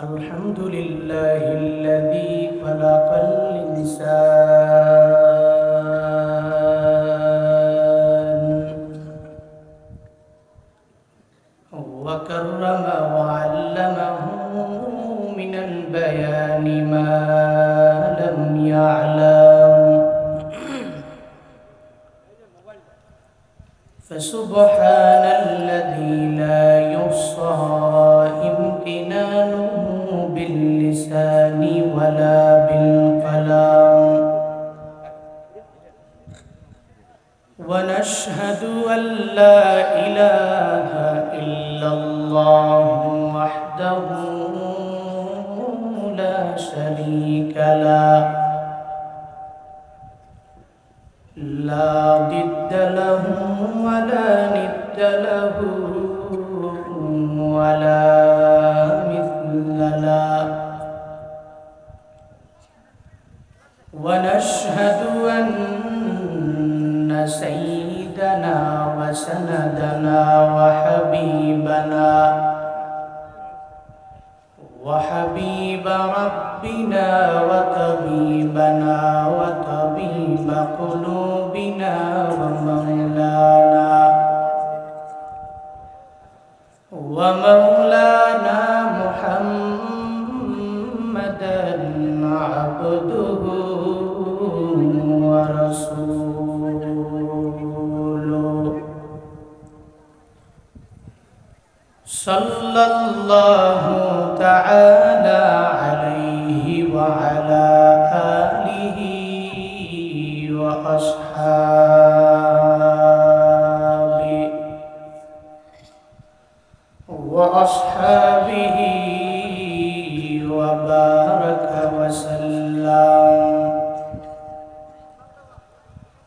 الحمد لله الذي خلق الإنسان وكرم وعلمه من البيان ما لم يعلم فسبحان الذي لا يحصى امتنانه باللسان ولا بالقلم ونشهد أن لا إله إلا الله وحده لا شريك له لا ضد له ولا ند له ولا مثل له ونشهد أن سيدنا وسندنا وحبيب ربنا وطبيبنا وطبيب قلوبنا ومولانا محمدا عبده ورسوله صلى الله تعالى عليه وعلى آله وأصحابه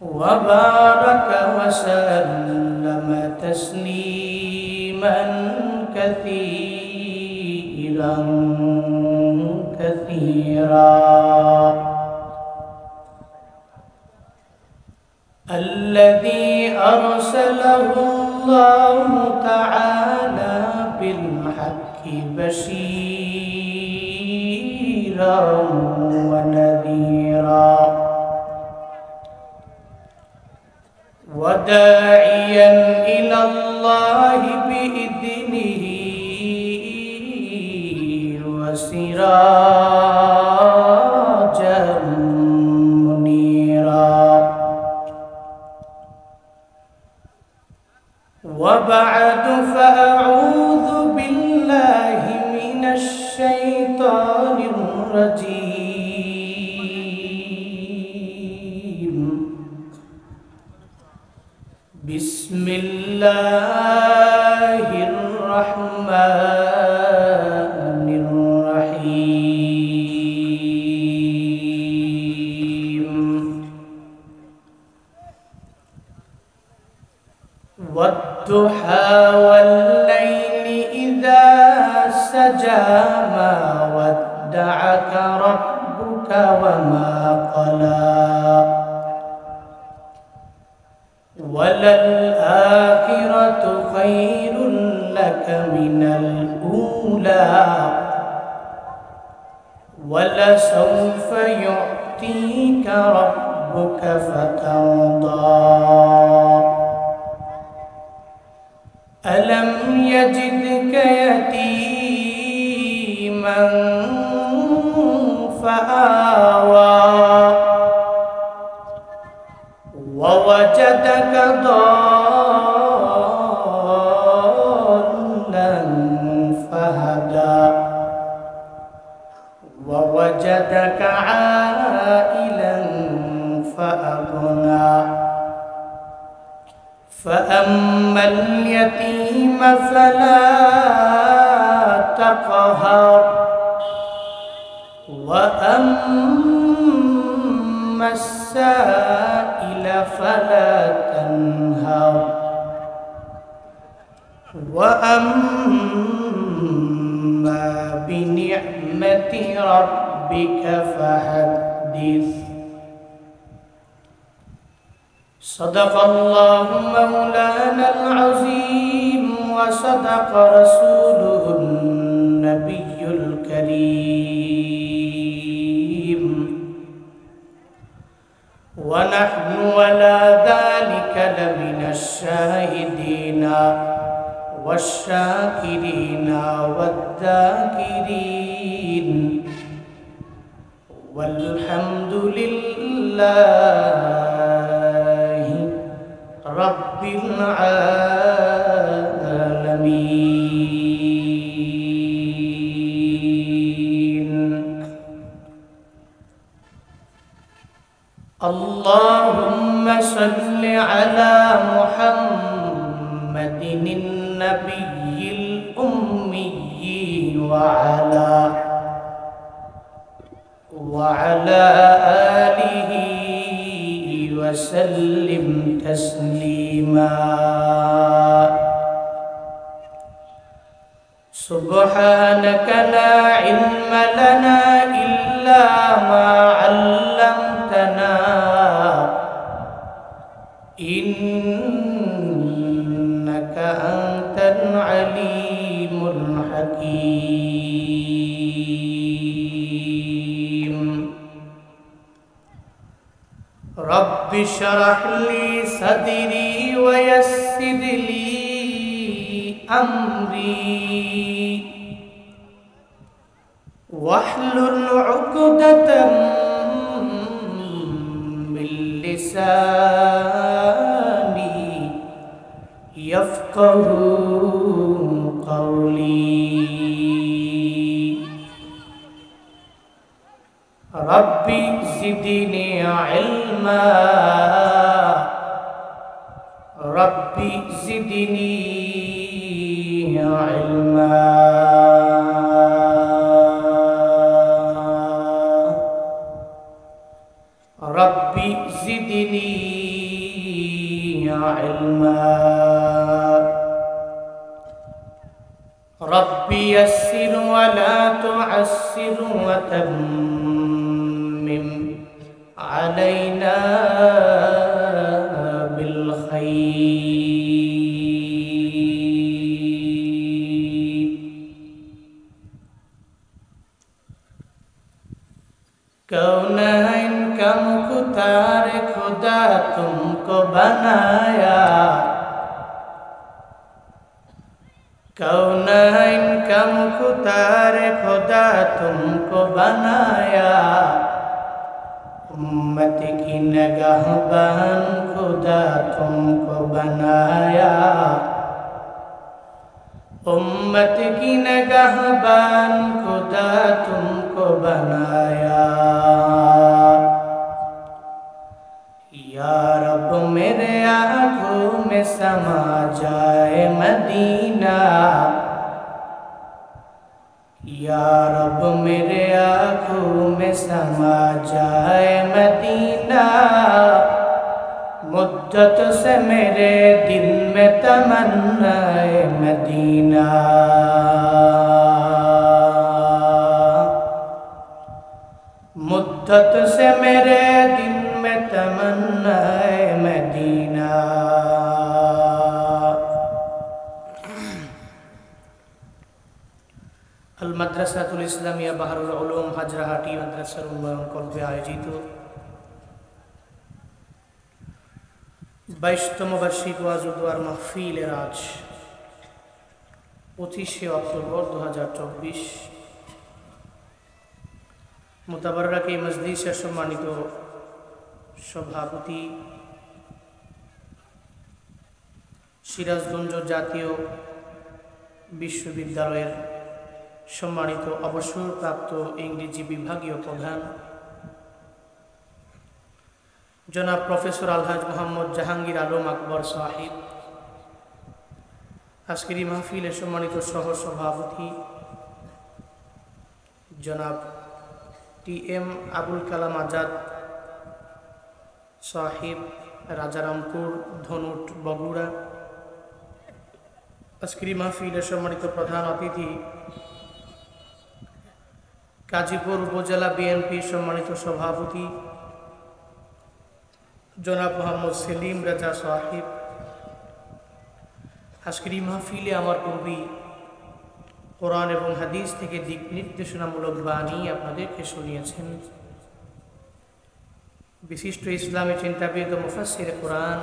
وبارك وسلم تسليما كثيرا الذي أرسله الله تعالى بالحق بشيرا ونذيرا وداعيا إلى الله بإذنه وسراجا منيرا وبعد فأعوذ بالله من الشيطان الرجيم بسم الله الرحمن الرحيم والضحى والليل إذا سجى ما ودعك ربك وما قلى وللآخرة خير لك من الأولى ولسوف يعطيك ربك فترضى ألم يجدك يتيما فآوى ووجدك ضالا فهدى ووجدك عائلا فأغنى فأما اليتيم فلا تقهر وأما السائل فلا تنهر وأما بنعمة ربك فحدث صدق الله مولانا العظيم وصدق رسوله النبي الكريم ونحن على ذلك لمن الشاهدين والشاكرين والذاكرين والحمد لله رب العالمين. اللهم صل على محمد النبي الأمي وعلى آله وسلم تسليما. سبحانك لا علم لنا إلا ما علمتنا إنك أنت العليم الحكيم. رب اشرح لي صدري ويسر لي أمري واحلل عقدة من لساني يفقه قولي. ربي زدني علما ربي زدني علما. ربي زدني علما. ربي يسر ولا تعسر وتمم علينا بالخير. कौनैन का मुख्तार खुदा तुमको बनाया, कौनैन का मुख्तार खुदा तुमको बनाया, उम्मत की निगाहबान खुदा तुमको बनाया, उम्मत की निगाहबान खुदा तुमको बनाया। या रब मेरे आँखों में समा जाए मदीना, या रब मेरे आँखों में समा जाए मदीना। मुद्दत से मेरे दिल में तमन्ना है मदीना, मुद्दत से मेरे दिल में तमन्ना है मदीना। अल मद्रसातुल इस्लामिया बहरुल उलूम हाजराहाटी मद्रसार उन्नयन कल्पे आयोजित 22তম বার্ষিক ওয়াজ ও দোয়ার মাহফিলের আজ 25শে অক্টোবর 2024 মুতাবাররাক এই মজলিসের সম্মানিত সভাপতি, সিরাজগঞ্জ জাতীয় বিশ্ববিদ্যালয়ের সম্মানিত অবসরপ্রাপ্ত ইংরেজি বিভাগীয় প্রধান জনাব প্রফেসর আলহাজ মোহাম্মদ জাহাঙ্গীর আলম আকবর সাহিব, আজকের এই মাহফিলের সম্মানিত সহ সভাপতি জনাব টি.এম. আবুল কালাম আজাদ সাহিব, রাজারামপুর ধনুট বগুড়া, আজকের এই মাহফিলের সম্মানিত প্রধান অতিথি গাজীপুর উপজেলা বিএনপি সম্মানিত সভাপতি জনাব মোহাম্মদ সেলিম রাজা সাহিব, আজকের এই মাহফিলে আমার পূর্বে কোরআন এবং হাদিস থেকে দিক নির্দেশনামূলক বাণী আপনাদেরকে শুনিয়েছেন বিশিষ্ট ইসলামী চিন্তাবিদ ও মুফাসসির কোরআন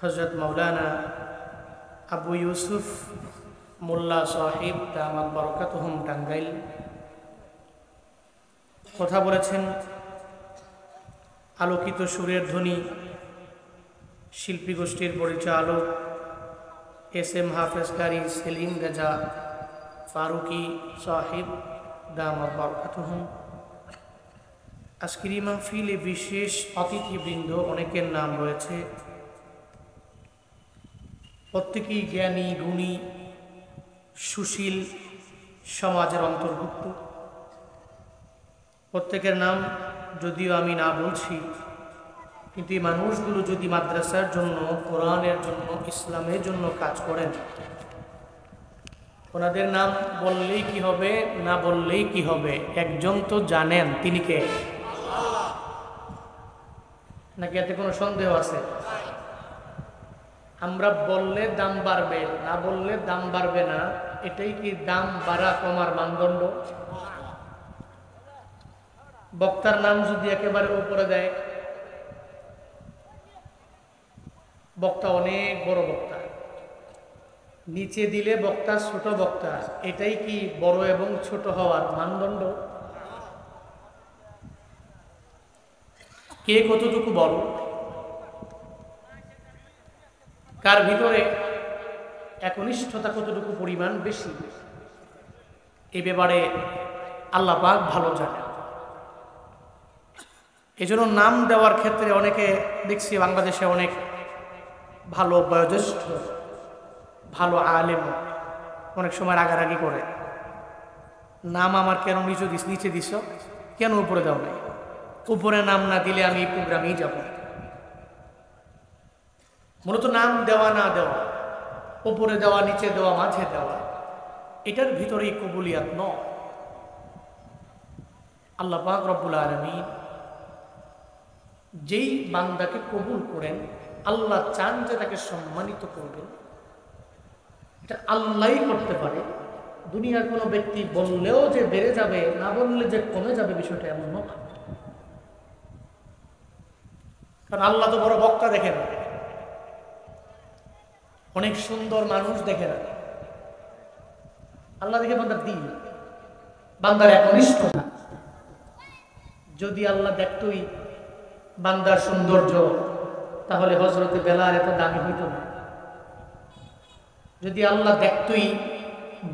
হযরত মাওলানা আবু ইউসুফ মোল্লা সাহেব দামাত বরকাতুহুম টাঙ্গাইল। কথা বলেছেন আলোকিত সুরের ধ্বনি শিল্পী গোষ্ঠীর পরিচালক এস এম হাফেজ কারি সেলিম রেজা ফারুকি সাহেব দামাত বরকাতুহুম। আজকের এই মাহফিলে বিশেষ অতিথিবৃন্দ অনেকের নাম রয়েছে, প্রত্যেকেই জ্ঞানী গুণী সুশীল সমাজের অন্তর্ভুক্ত। প্রত্যেকের নাম যদিও আমি না বলছি, কিন্তু এই মানুষগুলো যদি মাদ্রাসার জন্য, কোরআনের জন্য, ইসলামের জন্য কাজ করেন, ওনাদের নাম বললেই কি হবে, না বললেই কি হবে? একজন তো জানেন, তিনি কে? নাকি এতে কোনো সন্দেহ আছে? আমরা বললে দাম বাড়বে, না বললে দাম বাড়বে না, এটাই কি দাম বাড়া কমার মানদণ্ড? বক্তার নাম যদি একেবারে উপরে দেয়, বক্তা অনেক বড় বক্তা, নিচে দিলে বক্তা ছোট বক্তা, এটাই কি বড় এবং ছোট হওয়ার মানদণ্ড? কে কতটুকু বড়, কার ভিতরে একনিষ্ঠতা কতটুকু পরিমাণ বেশি, এই ব্যাপারে আল্লাহ পাক ভালো জানেন। এজন্য নাম দেওয়ার ক্ষেত্রে অনেকে দেখছি বাংলাদেশে অনেক ভালো বয়োজ্যেষ্ঠ ভালো আলেম অনেক সময় রাগারাগি করে, নাম আমার কেন নিচে দিছ, কেন উপরে দাও নাই? উপরে নাম না দিলে আমি এই প্রোগ্রামেই যাব। মূলত নাম দেওয়া না দেওয়া, উপরে দেওয়া, নিচে দেওয়া, মাঝে দেওয়া, এটার ভিতরেই কবুলিয়াত নয়। আল্লাহ পাক রব্বুল আলামিন যেই বান্দাকে কবুল করেন, আল্লাহ চান যে তাকে সম্মানিত করবেন, এটা আল্লাহই করতে পারে। দুনিয়ার কোনো ব্যক্তি বললেও যে বেড়ে যাবে, না বললে যে কমে যাবে, বিষয়টা এমন নয়। কারণ আল্লাহ তো বড় বক্তা দেখে না, অনেক সুন্দর মানুষ দেখে না, আল্লাহ দেখে বান্দার দিন, বান্দার একনিষ্ঠতা। যদি আল্লাহ দেখতই বান্দার সৌন্দর্য, তাহলে হযরতে বেলাল এত দামি হইত না। যদি আল্লাহ দেখতই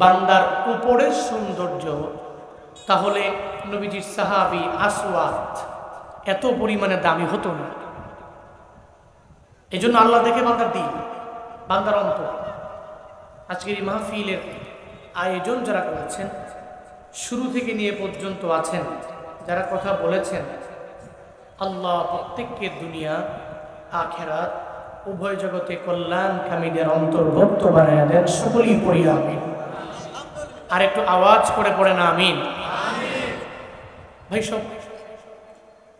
বান্দার উপরের সৌন্দর্য, তাহলে নবীজির সাহাবী আসওয়াদ এত পরিমাণে দামি হতো না। এই জন্য আল্লাহ দেখে বান্দার দিন, বান্দার অন্তর। আজকের এই মাহফিলের আয়োজন যারা করেছেন, শুরু থেকে নিয়ে পর্যন্ত আছেন, যারা কথা বলেছেন, আল্লাহ প্রত্যেককে দুনিয়া আখিরাত উভয় জগতে কল্যাণ কামীদের অন্তর্ভুক্ত বানায় দেন। সকলেই পড়ি আমিন। আর একটু আওয়াজ করে পড়েন আমিন। ভাই সব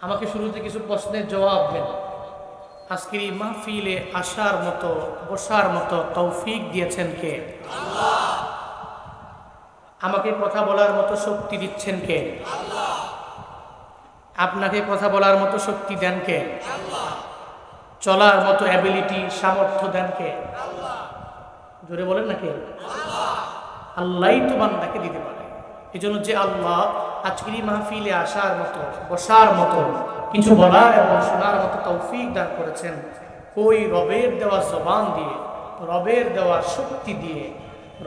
আমাকে শুরুতে কিছু প্রশ্নের জবাব দেন। আজকের এই মাহফিলে আসার মতো, বসার মতো তৌফিক দিয়েছেন কে? আল্লাহ। আমাকে কথা বলার মতো শক্তি দিচ্ছেন কে? আল্লাহ। আপনাকে কথা বলার মতো শক্তি দেন কে? আল্লাহ। চলার মতো অ্যাবিলিটি, সামর্থ্য দেন কে? আল্লাহ। জোরে বলেন না কে? আল্লাহ। আল্লাহই তো বান্দাকে দিতে পারে। এই জন্য যে আল্লাহ আজকের এই মাহফিলে আসার মতো, বসার মতো, কিছু বলার এবং শোনার মতো তৌফিক দান করেছেন, ওই রবের দেওয়া জবান দিয়ে, রবের দেওয়া শক্তি দিয়ে,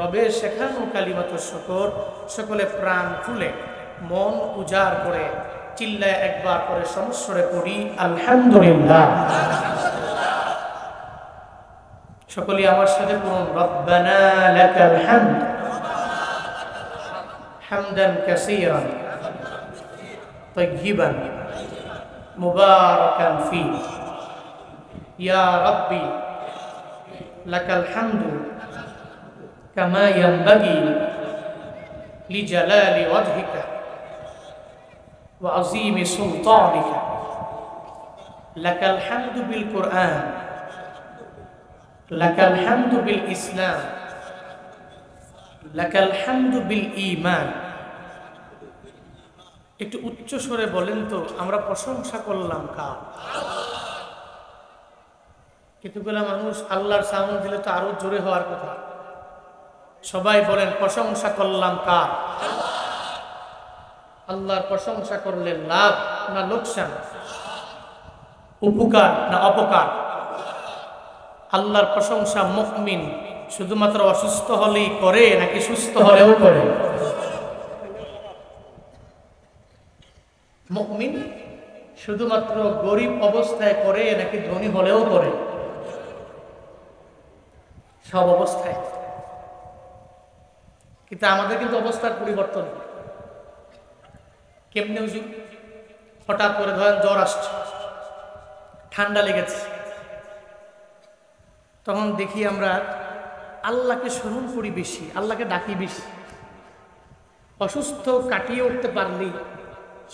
রবের শেখানো কালিমাতুশ শুকর সকলে প্রাণ খুলে, মন উজাড় করে, চিল্লায় একবার করে সমস্বরে পড়ি আলহামদুলিল্লাহ। সকলে আমার সাথে পড়ুন, রব্বানা লাকাল হামদ হামদান কাসীরান তাইয়িবান মুবারাকান ফি, ইয়া রাব্বি লাকাল হামদু কামা ইয়ানবাগি লিজালালি ওয়াজহিকা ওয়া আযীমি সুলতানিকা, লাকাল হামদু বিল কুরআন লাকাল হামদু বিল ইসলাম, লাকাল হামদু বিল ঈমান। একটু উচ্চ স্বরে বলেন তো, আমরা প্রশংসা করলাম কার? কিছুগুলা মানুষ আল্লাহর সাউন্ড দিলে তো আরো জোরে হওয়ার কথা। সবাই বলেন প্রশংসা করলাম কার? আল্লাহর প্রশংসা করলে লাভ না লোকসান, উপকার না অপকার? আল্লাহর প্রশংসা মুমিন শুধুমাত্র অসুস্থ হলেই করে নাকি সুস্থ হলেও করে? মুমিন শুধুমাত্র গরিব অবস্থায় করে নাকি ধনী হলেও করে? সব অবস্থায়। কিন্তু আমাদের কিন্তু অবস্থার পরিবর্তন। কেমনে হুজুর? হঠাৎ করে ধরেন জ্বর আসছে, ঠান্ডা লেগেছে, তখন দেখি আমরা আল্লাহকে স্মরণ করি বেশি, আল্লাহকে ডাকি বেশি। অসুস্থ কাটিয়ে উঠতে পারলেই,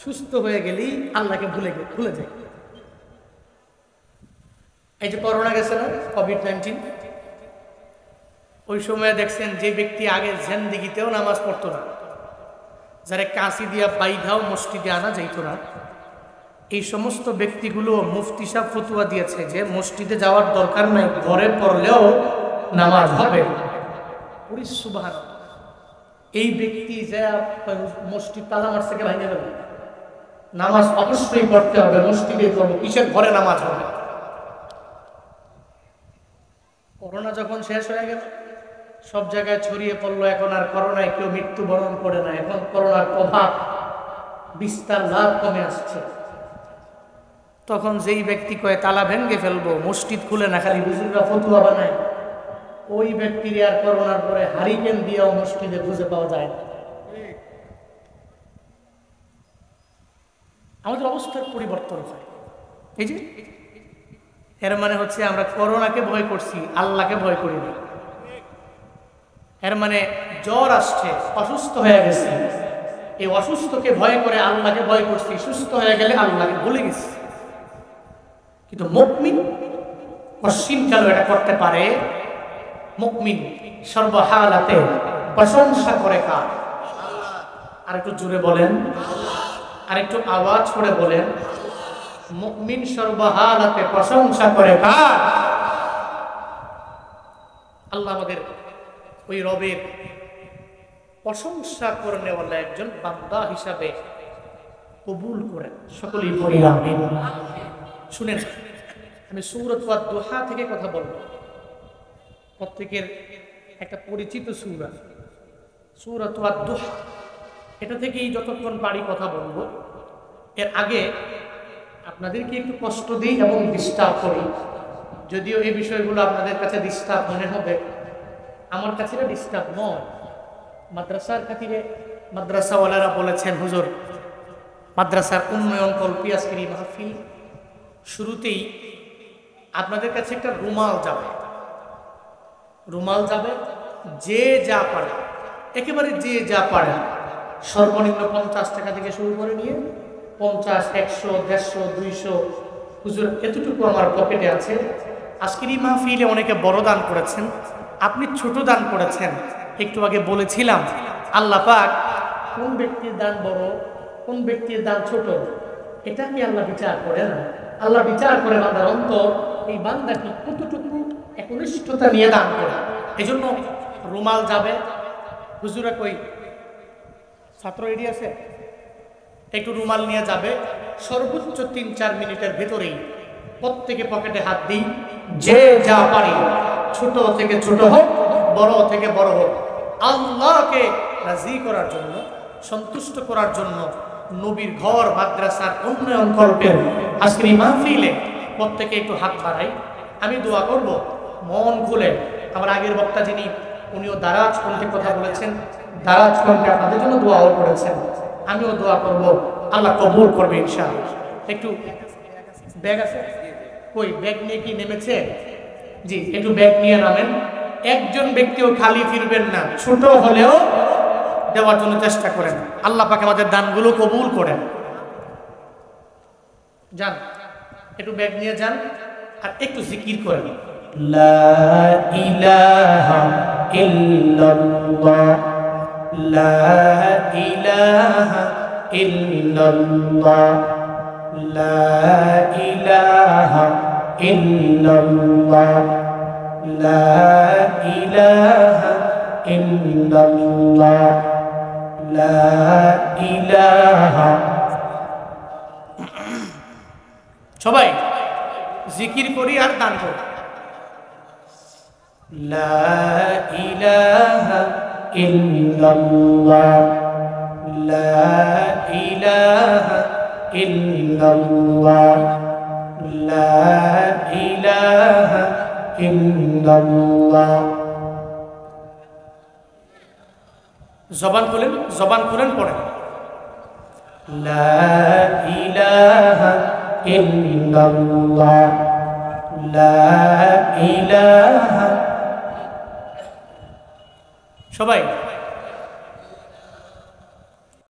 সুস্থ হয়ে গেলেই আল্লাহকে ভুলে যাই। এই যে করোনা গেছে না, কোভিড-19, ওই সময় দেখছেন যে ব্যক্তি আগে জিন্দেগিতেও নামাজ পড়তো না, যারা কাশি দিয়া বাইধাও মসজিদে আনা যাইতো না, এই সমস্ত ব্যক্তিগুলো মুফতি সাহেব ফতুয়া দিয়েছে যে মসজিদে যাওয়ার দরকার নাই, ঘরে পড়লেও নামাজ হবে। সুবহানাল্লাহ। এই ব্যক্তি যে মসজিদ তালা মারছে কে ভাঙে দেবে? নামাজ অবশ্যই পড়তে হবে, মসজিদে পড়বো, কিসের ঘরে নামাজ হবে? করোনা যখন শেষ হয়ে গেল, সব জায়গায় ছড়িয়ে পড়লো, এখন আর করোনায় কেউ মৃত্যুবরণ করে না। এখন করোনার প্রভাব বিস্তার লাভ কমে আসছে। তখন যেই ব্যক্তি কয়ে তালা ভেঙ্গে ফেলবো, মসজিদ খুলে না, খালি হুজুররা ফতুয়া বানায়, ওই ব্যক্তির আর করোনার পরে হারিকেন দিয়েও মসজিদে খুঁজে পাওয়া যায় না। আমাদের অবস্থার পরিবর্তন হয়। এই যে এর মানে হচ্ছে আমরা করোনাকে ভয় করছি, আল্লাহকে ভয় করি না। এর মানে জ্বর আসছে, অসুস্থ হয়ে গেছি, এই অসুস্থকে ভয় করে আল্লাহকে ভয় করছি, সুস্থ হয়ে গেলে আল্লাহকে ভুলে গেছি। কিন্তু মুমিন পশ্চিমকালও এটা করতে পারে। মুমিন সর্বহালাতে প্রশংসা করে কার? আর একটু জোরে বলেন, আর একটু আওয়াজ করে বলেন। মুমিন সর্বহালাতে প্রশংসা করে কার? আল্লাহ আমাদের ওই রবের প্রশংসা করে নেওয়ালা একজন বান্দা হিসাবে কবুল করেন। সকলেই বলি আমিন। শুনেন, আমি সূরাত ওয়াদ-দুহা থেকে কথা বলবো। প্রত্যেকের একটা পরিচিত সূরা, সূরাত ওয়াদ-দুহা। এটা থেকেই যতক্ষণ পারি কথা বলবো। এর আগে আপনাদেরকে একটু কষ্ট দিই এবং ডিস্টার্ব করি, যদিও এই বিষয়গুলো আপনাদের কাছে ডিস্টার্ব মনে হবে, আমার কাছে এটা ডিস্টার্ব নয়। মাদ্রাসার খাতিরে মাদ্রাসাওয়ালারা বলেছেন, হুজুর মাদ্রাসার উন্নয়ন কল্পে আজকের এই মাহফিল শুরুতেই আপনাদের কাছে একটা রুমাল যাবে। রুমাল যাবে, যে যা পারে, একেবারে যে যা পারে, সর্বনিম্ন 50 টাকা থেকে শুরু করে নিয়ে 50, 100, 150, 200, হুজুর এতটুকু আমার পকেটে আছে। আজকের এই মাহফিলে অনেকে বড় দান করেছেন, আপনি ছোট দান করেছেন। একটু আগে বলেছিলাম আল্লাহ পাক কোন ব্যক্তির দান বড়, কোন ব্যক্তির দান ছোট, এটা কি আল্লাহ বিচার করে না? আল্লাহ বিচার করে বান্দার অন্তর, এই বান্দাটি কতটুকু একনিষ্ঠতা নিয়ে দান করে। এই জন্য রুমাল যাবে। হুজুরা কই ছাত্র রেডি আছে? একটু রুমাল নিয়ে যাবে। সর্বোচ্চ 3-4 মিনিটের ভেতরেই প্রত্যেকে পকেটে হাত দিই, যে যা পারি, ছোট থেকে ছোট হোক, বড় থেকে বড় হোক, আল্লাহকে রাজি করার জন্য, সন্তুষ্ট করার জন্য, নবীর ঘর মাদ্রাসার উন্নয়ন কল্পের আজকের এই মাহফিলে প্রত্যেকে একটু হাত বাড়াই। আমি দোয়া করব মন খুলে। আমার আগের বক্তা যিনি, উনিও দারাজ কণ্ঠে কথা বলেছেন, দারাজ কণ্ঠে আপনাদের জন্য দোয়াও করেছেন, আমিও দোয়া করব, আল্লাহ কবুল করবে ইনশাআল্লাহ। একটু ব্যাগ আছে? কই ব্যাগ নিয়ে কি নেমেছে? জি, একটু ব্যাগ নিয়ে নামেন। একজন ব্যক্তিও খালি ফিরবেন না, ছোট হলেও দেওয়ার জন্য চেষ্টা করেন। আল্লাহ পাক আমাদের দানগুলো কবুল করেন। যান, একটু ব্যাগ নিয়ে যান, আর একটু জিকির করেন, লা ইলাহা ইল্লাল্লাহ লা ইলাহা ইল্লাল্লাহ লা ইলাহা ইল্লাল্লাহ লা ইলাহা ইল্লাল্লাহ লা ইলাহা। সবাই জিকির করি আর দান করি। লা ইলাহা ইল্লাল্লাহ লা ইলাহা ইল্লাল্লাহ লা ইলাহা ইল্লাল্লাহ। জবান খুলেন পড়েন। লা ইলাহা ইল্লাল্লাহ লা ইলাহা। সবাই